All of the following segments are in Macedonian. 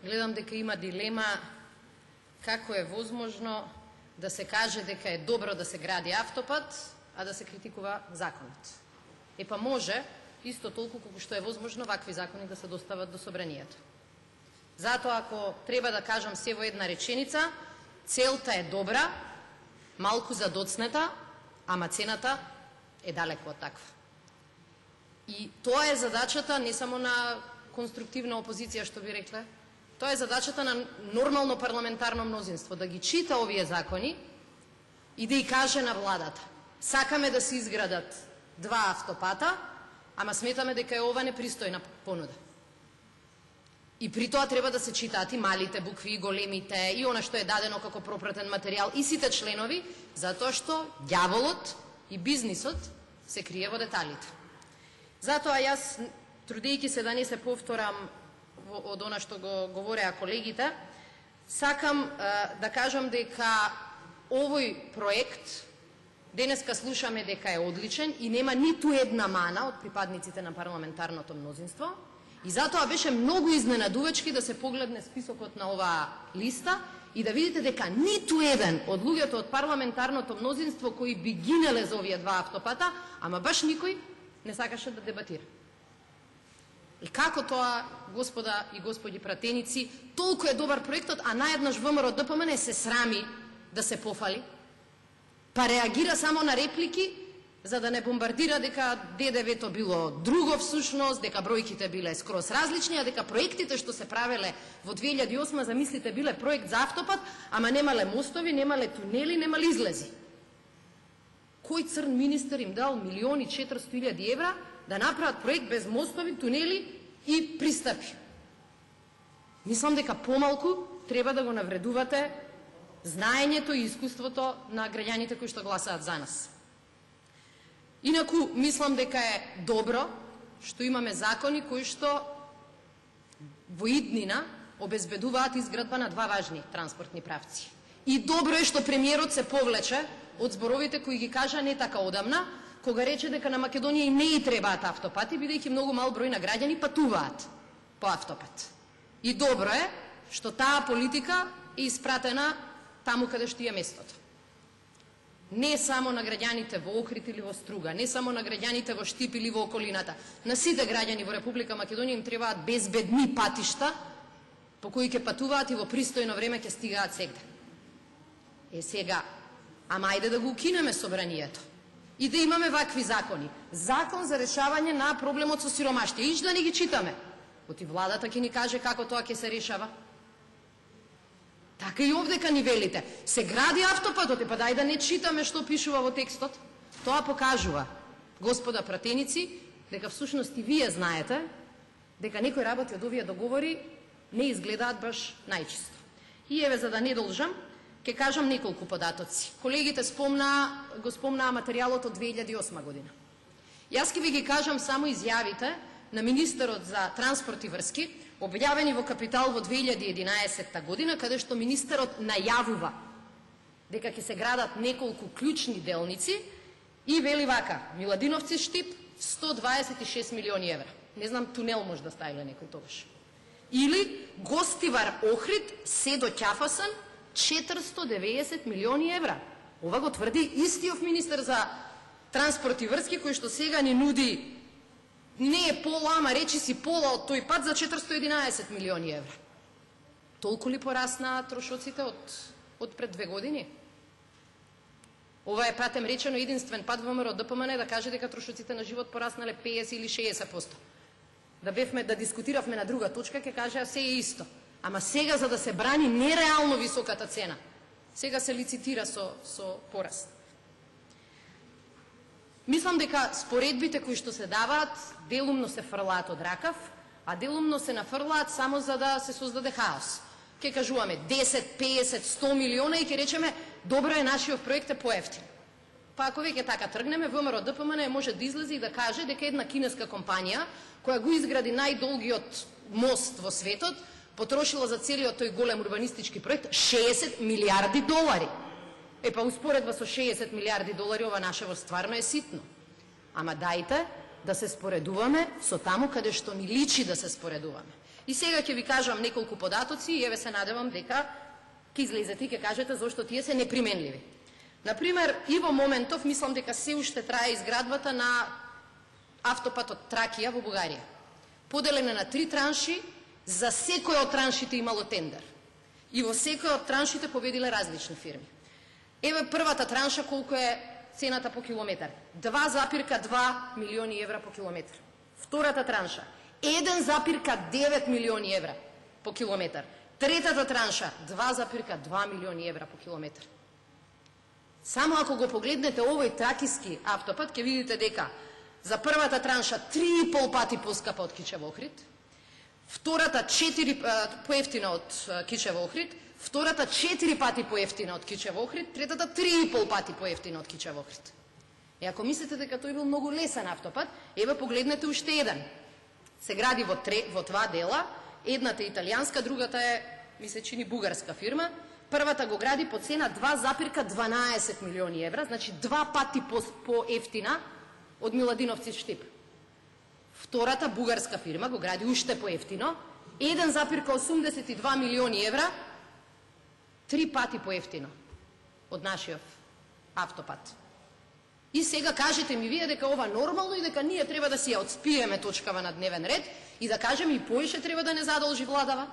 гледам дека има дилема како е возможно да се каже дека е добро да се гради автопат, а да се критикува законот. Епа може, исто толку колку што е возможно, вакви закони да се достават до собранието. Затоа, ако треба да кажам се во една реченица, целта е добра, малку задоцнета, ама цената е далеко од таква. И тоа е задачата не само на конструктивна опозиција, што би рекле, тоа е задачата на нормално парламентарно мнозинство, да ги чита овие закони и да и каже на владата: сакаме да се изградат 2 автопата, ама сметаме дека е ова непристојна понуда. И при тоа треба да се читаат и малите букви, и големите, и она што е дадено како пропратен материјал, и сите членови, затоа што ѓаволот и бизнисот се крие во деталите. Затоа јас, трудејќи се да не се повторам од она што го говореа колегите, сакам да кажам дека овој проект денеска слушаме дека е одличен и нема ниту една мана од припадниците на парламентарното мнозинство, и затоа беше многу изненадувачки да се погледне списокот на оваа листа и да видите дека ниту еден од луѓето од парламентарното мнозинство кои би гинеле за овие 2 автопата, ама баш никој не сакаше да дебатира. И како тоа, господа и господи пратеници, толку е добар проектот, а наеднаш ВМРО ДПМН се срами да се пофали, па реагира само на реплики, за да не бомбардира дека ДДВ-то било друго всушност, дека бројките биле скроз различни, а дека проектите што се правеле во 2008, замислите, биле проект за автопат, ама немале мостови, немале тунели, немале излези. Кој црн министер им дал 1.400.000 евра да направат проект без мостови, тунели и пристапи? Мислам дека помалку треба да го навредувате знаењето и искуството на граѓаните кои што гласаат за нас. Инаку, мислам дека е добро што имаме закони кои што во иднина обезбедуваат изградба на 2 важни транспортни правци. И добро е што премиерот се повлече од зборовите кои ги кажа не така одамна, кога рече дека на Македонија и не и требаат автопати, бидејќи многу мал број на граѓани патуваат по автопат. И добро е што таа политика е испратена таму каде што е местото. Не само на граѓаните во Охрид или во Струга, не само на граѓаните во Штип или во околината. На сите граѓани во Република Македонија им требаат безбедни патишта по кои ќе патуваат и во пристојно време ќе стигаат сегде. Сега, ама ајде да го укинеме собранието и да имаме вакви закони. Закон за решавање на проблемот со сиромаштие. Иш да не ги читаме. Оти владата ќе ни каже како тоа ќе се решава. Така и овдека ни велите. Се гради автопатот, па дај да не читаме што пишува во текстот. Тоа покажува, господа пратеници, дека всушност и вие знаете дека некои работи од овие договори не изгледаат баш најчисто. И еве, за да не должам, ќе кажам неколку податоци. Колегите го спомнаа материјалот од 2008 година. Јас ќе ви ги кажам само изјавите на министерот за транспорт и врски, објавени во Капитал во 2011 година, каде што министерот најавува дека ќе се градат неколку клучни делници и вели вака: Миладиновци Штип 126 милиони евра. Не знам, тунел може да ставиле некој тогаш. Или Гостивар Охрид се до Ќафасан 490 милиони евра. Ова го тврди истиот министер за транспорт и врски, кој што сега ни нуди не е пола, ама речи си пола од тој пат за 411 милиони евра. Толку ли пораснаа трошоците од пред 2 години? Ова е, пратем речено, единствен пат ВМРО ДПМН да каже дека трошоците на живот пораснале 50 или 60%. Да дискутиравме на друга точка, ќе кажа се е исто. Ама сега, за да се брани нереално високата цена, сега се лицитира со пораст. Мислам дека споредбите кои што се даваат делумно се фрлаат од ракав, а делумно се нафрлаат само за да се создаде хаос. Ке кажуваме 10, 50, 100 милиона и ке речеме добро е, нашиот проект е поевтин. Па ако веќе така тргнеме, ВМРО ДПМН може да излезе и да каже дека една кинеска компанија која го изгради најдолгиот мост во светот потрошила за целиот тој голем урбанистички проект 60 милиарди долари. Па успоредба со 60 милиарди долари ова нашево стварно е ситно. Ама дајте да се споредуваме со таму каде што ни личи да се споредуваме. И сега ќе ви кажам неколку податоци и еве се надевам дека ќе излезете и ќе кажете зошто тие се неприменливи. Например, и во моментов мислам дека се уште трае изградбата на автопатот Тракија во Бугарија. Поделена на 3 транши, за секој од траншите имало тендер. И во секој од траншите победиле различни фирми. Еве првата транша колку е цената по километар. 2,2 милиони евра по километар. Втората транша 1,9 милиони евра по километар. Третата транша 2,2 милиони евра по километар. Само ако го погледнете овој тракиски автопат, ќе видите дека за првата транша 3,5 пати поскапа од Кичево Охрид, втората 4 поевтина од Кичево Охрид, втората 4 пати поевтина од Кичево Охрид, третата 3,5 пати поевтина од Кичево Охрид. И ако мислите дека тој бил многу лесен автопат, еве погледнете уште еден. Се гради во два дела, едната е италијанска, другата е, ми се чини, бугарска фирма. Првата го гради по цена 2,12 милиони евра, значи 2 пати по-ефтина од Миладиновци Штип. Втората бугарска фирма го гради уште по-ефтино, 1,82 милиони евра, 3 пати по-ефтино од нашиот автопат. И сега кажете ми вие дека ова нормално и дека ние треба да си ја отспиеме точкава на дневен ред и да кажеме и поише треба да не задолжи владава.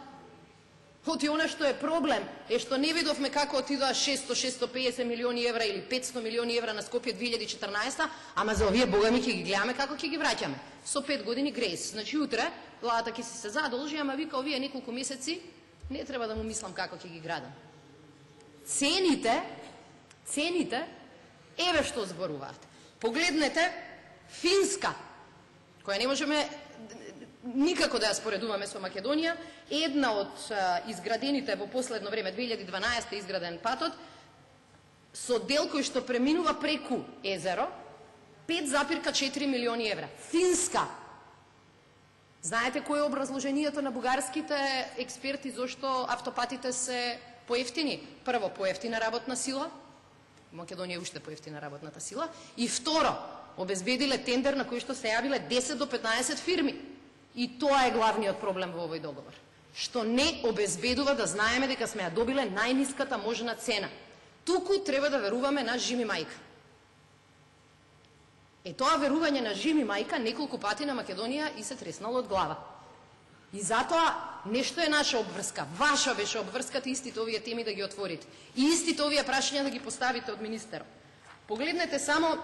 Оти она што е проблем е што не видовме како отидоа 600-650 милиони евра или 500 милиони евра на Скопје 2014, ама за овие богами ќе ги гледаме како ќе ги враќаме. Со 5 години грейс. Значи утре владата ќе се задолжи, ама вика овие неколку месеци не треба да му мислам како ќе ги градам. Цените, еве што зборуваат. Погледнете Финска, која не можеме никако да ја споредуваме со Македонија, една од изградените во последно време, 2012 изграден патот, со дел кој што преминува преку езеро, 5,4 милиони евра. Финска. Знаете кој е образложението на бугарските експерти зошто автопатите се поевтини? Прво, поевтина работна сила, Македонија е уште поевтина работната сила, и второ, обезбедиле тендер на кој што се јавиле 10 до 15 фирми. И тоа е главниот проблем во овој договор. Што не обезбедува да знаеме дека сме ја добиле најниската можна цена. Туку треба да веруваме на Жими мајка. Тоа верување на Жими мајка неколку пати на Македонија и се треснало од глава. И затоа нешто е наша обврска. Ваша беше обврската истите овие теми да ги отворите. И истите овие прашања да ги поставите од министерот. Погледнете само,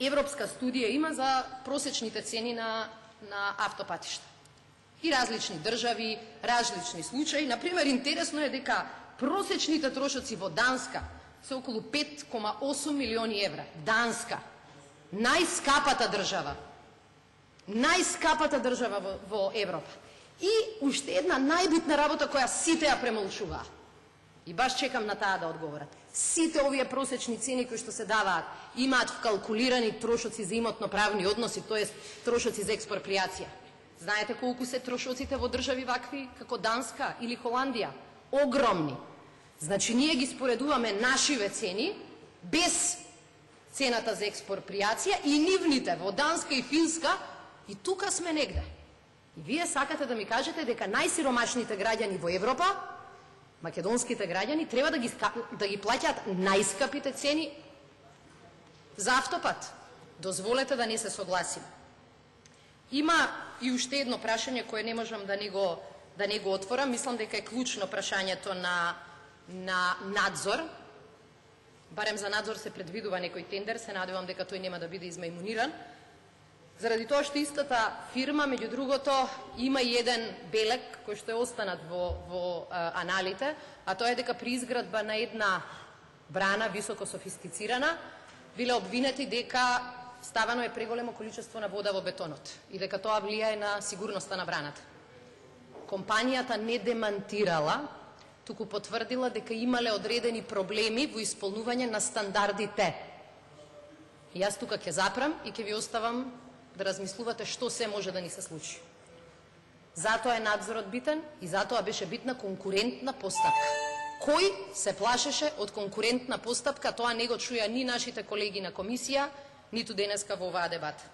европска студија има за просечните цени на автопатишта. И различни држави, различни случаи. Например, интересно е дека просечните трошоци во Данска се околу 5,8 милиони евра. Данска. Најскапата држава во Европа. И уште една најбитна работа која сите ја премолчуваа. И баш чекам на таа да одговорат. Сите овие просечни цени кои што се даваат имаат вкалкулирани трошоци за имотно-правни односи, тоест трошоци за експроприација. Знаете колку се трошоците во држави вакви како Данска или Холандија? Огромни. Значи ние ги споредуваме нашиве цени без цената за експроприација и нивните во Данска и Финска и тука сме негде. И вие сакате да ми кажете дека најсиромашните граѓани во Европа, македонските граѓани, треба да ги плаќаат најскапите цени за автопат. Дозволете да не се согласим. Има и уште едно прашање кое не можам да не го отворам. Мислам дека е клучно прашањето на надзор. Барем за надзор се предвидува некој тендер, се надевам дека тој нема да биде измајмуниран. Заради тоа што истата фирма, меѓу другото, има и еден белег кој што е останат во аналите, а тоа е дека при изградба на една брана, високо софистицирана, биле обвинети дека ставано е преголемо количество на вода во бетонот и дека тоа влијае на сигурноста на браната. Компанијата не демантирала, туку потврдила дека имале одредени проблеми во исполнување на стандардите. И јас тука ќе запрам и ќе ви оставам да размислувате што се може да ни се случи. Затоа е надзорот битен и затоа беше битна конкурентна постапка. Кој се плашеше од конкурентна постапка, тоа не го чуја ни нашите колеги на комисија, ниту денеска во оваа дебата.